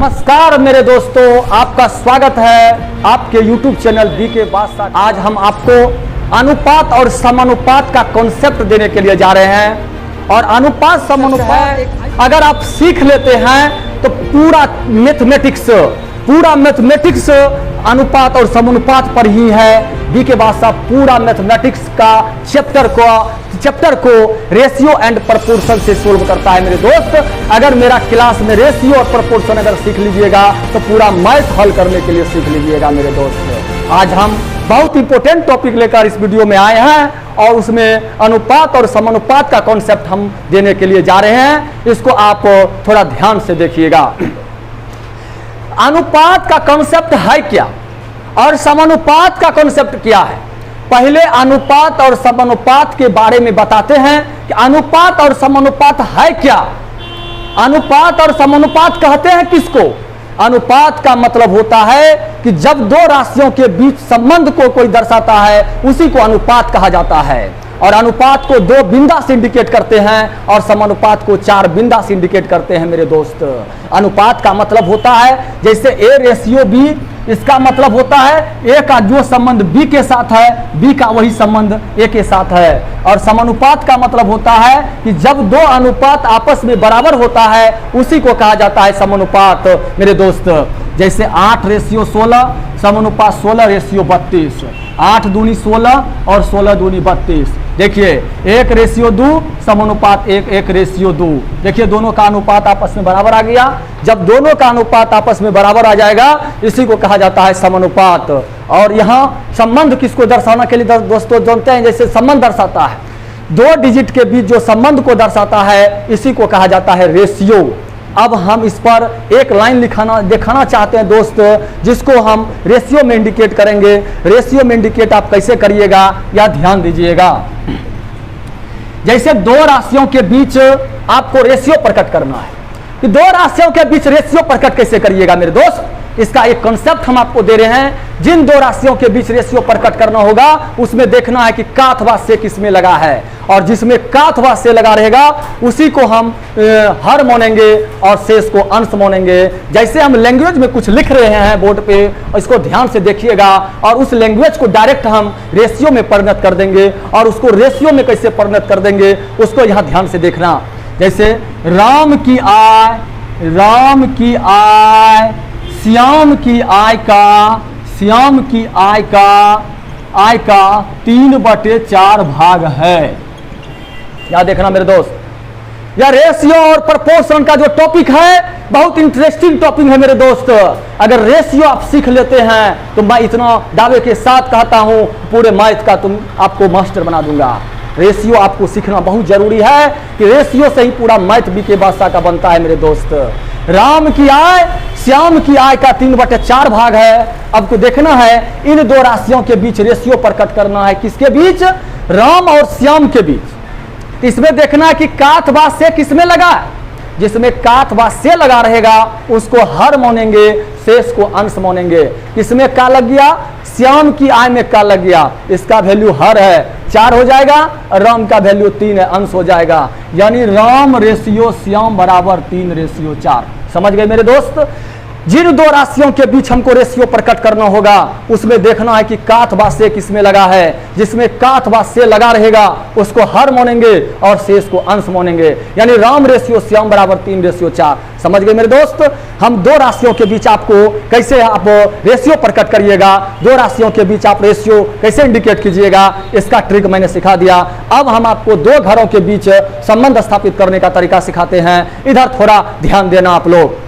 नमस्कार मेरे दोस्तों, आपका स्वागत है आपके YouTube चैनल बीके बादशाह। आज हम आपको अनुपात और समानुपात का कॉन्सेप्ट देने के लिए जा रहे हैं। और अनुपात समानुपात अगर आप सीख लेते हैं तो पूरा मैथमेटिक्स अनुपात और समानुपात पर ही है। बीके बादशाह पूरा मैथमेटिक्स का चैप्टर को रेशियो एंड प्रोपोर्शन से सोल्व करता है। मेरे दोस्त, अगर मेरा क्लास में रेशियो और प्रोपोर्शन अगर सीख लीजिएगा तो पूरा मैथ हल करने के लिए सीख लीजिएगा। मेरे दोस्त, आज हम बहुत इंपॉर्टेंट टॉपिक लेकर इस वीडियो में आए हैं और उसमें अनुपात और समानुपात का कॉन्सेप्ट हम देने के लिए जा रहे हैं। इसको आप थोड़ा ध्यान से देखिएगा। अनुपात का कॉन्सेप्ट है क्या और समानुपात का कॉन्सेप्ट क्या है? पहले अनुपात और समानुपात के बारे में बताते हैं कि अनुपात और समानुपात है क्या। अनुपात और समानुपात कहते हैं किसको? अनुपात का मतलब होता है कि जब दो राशियों के बीच संबंध को कोई दर्शाता है उसी को अनुपात कहा जाता है। और अनुपात को दो बिंदा से इंडिकेट करते हैं और समानुपात को चार बिंदा से इंडिकेट करते हैं। मेरे दोस्त, अनुपात का मतलब होता है जैसे ए रेशियो बी, इसका मतलब होता है ए का जो संबंध बी के साथ है बी का वही संबंध ए के साथ है। और समानुपात का मतलब होता है कि जब दो अनुपात आपस में बराबर होता है उसी को कहा जाता है समानुपात। मेरे दोस्त, जैसे 8:16 समानुपात 16:32, 8 दूनी 16 और 16 दूनी 32। देखिए 1:2 समानुपात 1:2। देखिए दोनों का अनुपात आपस में बराबर आ गया। जब दोनों का अनुपात आपस में बराबर आ जाएगा इसी को कहा जाता है समानुपात। और यहाँ संबंध किसको दर्शाने के लिए दोस्तों जानते हैं, जैसे संबंध दर्शाता है दो डिजिट के बीच जो संबंध को दर्शाता है इसी को कहा जाता है रेशियो। अब हम इस पर एक लाइन दिखाना चाहते हैं दोस्त, जिसको हम रेशियो में इंडिकेट करेंगे। रेशियो में इंडिकेट आप कैसे करिएगा या ध्यान दीजिएगा। जैसे दो राशियों के बीच आपको रेशियो प्रकट करना है कि दो राशियों के बीच रेशियो प्रकट कैसे करिएगा मेरे दोस्त, इसका एक कॉन्सेप्ट हम आपको दे रहे हैं। जिन दो राशियों के बीच रेशियो प्रकट करना होगा उसमें देखना है कि का अथवा से किसमें लगा है, और जिसमें का अथवा से लगा रहेगा उसी को हम हर मानेंगे और शेष को अंश मानेंगे। जैसे हम लैंग्वेज में कुछ लिख रहे हैं बोर्ड पे, इसको ध्यान से देखिएगा और उस लैंग्वेज को डायरेक्ट हम रेशियो में परिणत कर देंगे। और उसको रेशियो में कैसे परिणत कर देंगे उसको यहाँ ध्यान से देखना। जैसे राम की आय श्याम की आय का 3/4 भाग है। याद देखना मेरे दोस्त, यह रेशियो और प्रोपोर्शन का जो टॉपिक है बहुत इंटरेस्टिंग टॉपिक है मेरे दोस्त। अगर रेशियो आप सीख लेते हैं तो मैं इतना दावे के साथ कहता हूं पूरे मैथ का आपको मास्टर बना दूंगा। रेशियो आपको सीखना बहुत जरूरी है कि रेशियो से ही पूरा मैथ बीके बादशाह का बनता है मेरे दोस्त। राम की आय श्याम की आय का 3/4 भाग है। अब को देखना है इन दो राशियों के बीच रेशियो प्रकट करना है। किसके बीच? राम और श्याम के बीच। इसमें देखना है कि का अथवा से किसमें लगा है। जिसमें का अथवा से लगा रहेगा उसको हर मानेंगे, शेष को अंश मानेंगे। किसमें का लग गया? श्याम की आय में का लग गया, इसका वैल्यू हर है 4 हो जाएगा और राम का वैल्यू 3 है, अंश हो जाएगा। यानी राम रेशियो श्याम बराबर 3:4। समझ गए मेरे दोस्त? जिन दो राशियों के बीच हमको रेशियो प्रकट करना होगा उसमें देखना है कि का अथवा से किसमें लगा है। जिसमें का अथवा से लगा रहेगा उसको हर मानेंगे और शेष को अंश मानेंगे। यानी राम रेशियो श्याम बराबर 3:4। समझ गए मेरे दोस्त? हम दो राशियों के बीच आपको कैसे आप रेशियो प्रकट करिएगा, दो राशियों के बीच आप रेशियो कैसे इंडिकेट कीजिएगा, इसका ट्रिक मैंने सिखा दिया। अब हम आपको दो घरों के बीच संबंध स्थापित करने का तरीका सिखाते हैं। इधर थोड़ा ध्यान देना आप लोग।